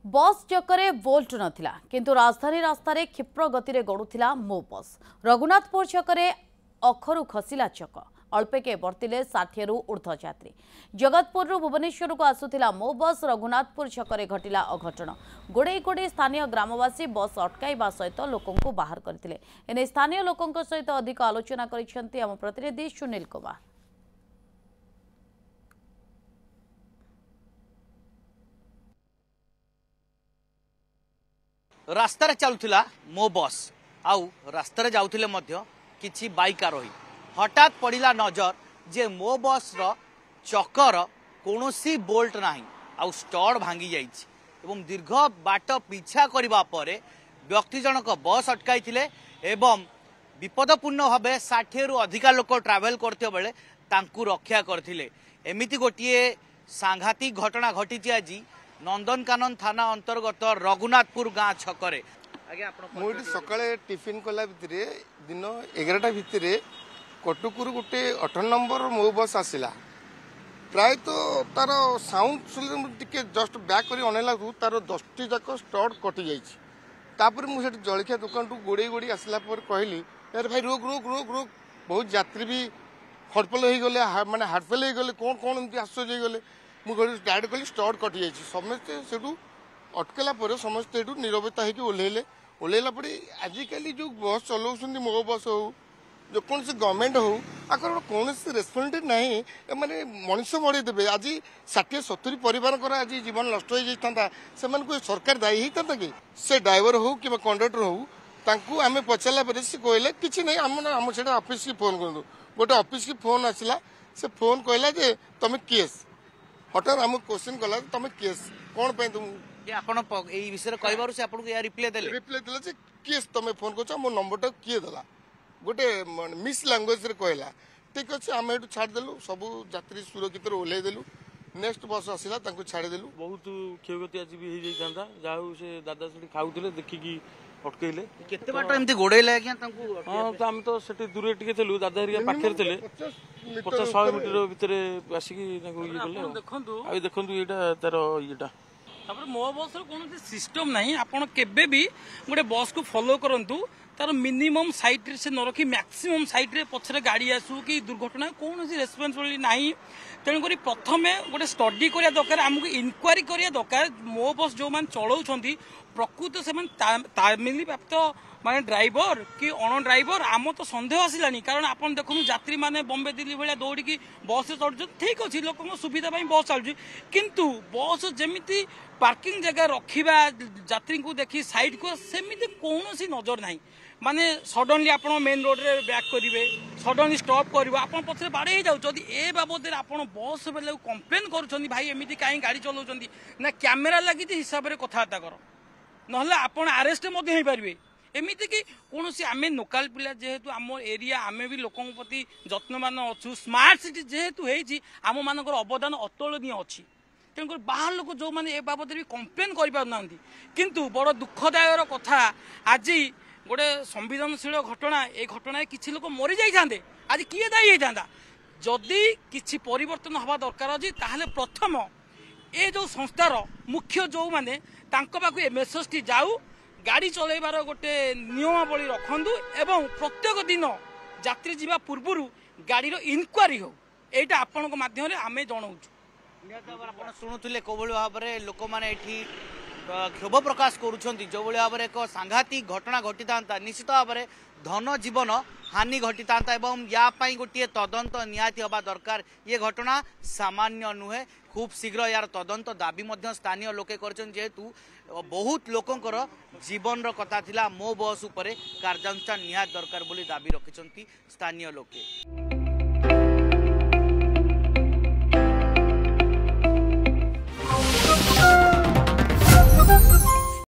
बस चक्करे बोल्ट नथिला किंतु राजधानी रास्तार क्षिप्र गति गड़ुला मो बस। रघुनाथपुर छकरे अखरु खसिला चक अल्पेके बर्तिले 60 रु ऊर्ध्व यात्री। जगतपुर भुवनेश्वर को आसुला मो बस। रघुनाथपुर छकरे घटिला अघटन। गोड़े गोड़े स्थानीय ग्रामवासी बस अटकाइबा सहित लोकंकु बाहर करथिले। एने स्थानीय लोकंक सहित अधिक आलोचना करिसेंती आम प्रतिनिधि सुनील कुमार। रास्तार चलुला मो बस आउ रास्तार जाउथिले मध्य किछि बाइक आरोही हठात पड़िला नजर जे मो बस रो चकर कोनोसी बोल्ट नाही आउ स्टड भांगी जाइछि एवं दीर्घ बाट पीछा करिबा परे व्यक्ति जनक बस अटकाइथिले एवं विपदपूर्ण भाबे 60 रु अधिक लोक ट्रैवल करते बेले तांकु रक्षा करथिले। एमिति गोटिए सांघातिक घटना घटिछि आज नंदनकानन थाना अंतर्गत रघुनाथपुर गाँ छकरे। मुझे सकाळे टिफिन कला भितर दिन 11टा भितर कटुकुर गोटे 18 नंबर मो बस आसला प्राय तो तार साउंड टे जस्ट बैक कर अनेला तार 10टी जाक स्टड कटि जापर मुझे जलखिया दुकान टू गोड़े गोड़ी आसला कहली यार भाई रोक रोक रोक रोक। बहुत यात्री भी हड़पल हो गले माने हार्टफेल हो गले कौन कौन एमती आश्चर्य गले मुझे डायरेक्ट कली स्टड कटि जाइए समस्ते से अटकला पर समस्ते नीरवता होकर ओह्लैले ओह्लैला आजिकल जो बस चलाऊँ मो बस हो जो कौन से गवर्नमेंट हो आकर कौन रेस्पॉन्सिबिलिटी ना मैंने मनीष बढ़ेदेवे आज 60-70 परिवार आज जीवन नष्ट हो जाता से सरकार दायी होता कि से ड्राइवर हो कि कंडक्टर हो आम पचारा पर से कहले कि नहीं आम से ऑफिस की फोन करूँ गोटे ऑफिस की फोन आसला से फोन कहला जे तुम केस हठात आम क्वेश्चन कला तुम केस कौन पे तुम आपण ए विषय कहबारु से आपन को या रिप्लाई देले जे केस तुम फोन करछ मो नंबर टा किए देला गोटे मिस लैंग्वेज रे कहला ठीक अच्छे आम एटू छाड़ देलु सब यात्री सुरक्षित ओह्लै देलु नेक्स्ट बस आसला तांको छाड़ देलु। बहुत क्षयगति आज भी हो जाता जाऊ से दादा से खाऊले देखिकी अटकैले केते बाट एमती गोडेले आज्ञा तांको हां तो हम तो सेठी दूरे टिके थलु दादा हरिया पाखर थले 50-100 मीटर भीतर आसिकी तांको ये गले देखंतु आ देखंतु एटा तार येटा मो बस कौन सिस्टम ना आपड़ केबे भी गोटे बस को फॉलो करंतु तार मिनिमम साइट से न रखी मैक्सिमम साइट रे पछरे गाड़ी आसू कि दुर्घटना कौन रेस्पॉन्सिबिलिटी नाही। तेणुक प्रथमे गोटे स्टडी करिया दरकार आमको इनक्वारी करिया दरकार मो बस जो मान चलाउछंती प्रकृत से तामिली प्राप्त माने ड्राइवर कि अण ड्राइवर आम तो सन्देह आसलानी कारण आपन देखु यात्री माने बॉम्बे दिल्ली भाया दौड़ी बस चलुँ ठीक अच्छे लोक सुविधा बस चलुँ किंतु बस जमी पार्किंग जगह रखा यात्री को देखी साइड को सेमती कौन नजर ना माने सडनली आप मेन रोड रे बैक करेंगे सडनली स्टॉप कर आप पछे बाड़े जाऊँ ए बाबद आप बस बेले कंप्लेन कर भाई एमती कहीं गाड़ी चलाऊँ ना कैमेरा लगी हिसाब से कथबार्ता कर ना आप आरेस्ट हो पारे एमती कि कौन आम लोकाल पिला जेहेतु आम एरिया आम भी लोक प्रति जत्नवान अच्छु स्मार्ट सिटी जेहेतु आम मान अवदान अतुलनीय अच्छी तेणुक बाहर लोक जो मैंने ए बाबद भी कंप्लेन करना किंतु बड़ दुखदायर कथा आज गोटे संवेदनशील घटना ए घटना किसी लोक मरी जाते आज किए दायी होता जदि किसी परिवर्तन हवा दरकार अच्छी ताहले प्रथम ए जो संस्थार मुख्य जो मैंने पाखु ए मेसेज टी जाऊ गाड़ी चलैबार गोटे नियमावली रखु एवं प्रत्येक दिन यात्री जीवा पूर्व गाड़ी इनक्वारी हो एटा आपण माध्यम आम जनाऊँ शुणुले कौ भाव में लोक मैंने क्षोभ प्रकाश करुँच जो भाव में एक सांघातिक घटना घटी था निश्चित भाव में धन जीवन हानि घटी था या गोटे तदंत निहाती हवा दरकार। ये घटना सामान्य नुहे खूब शीघ्र यार तदंत दाबी स्थानीय लोके जेहेतु बहुत लोकंकर जीवन कथा थिला मो बस उपरे कार्यानुष्ठान निहाती दरकार बोली दाबी रखिछंती स्थानीय लोके।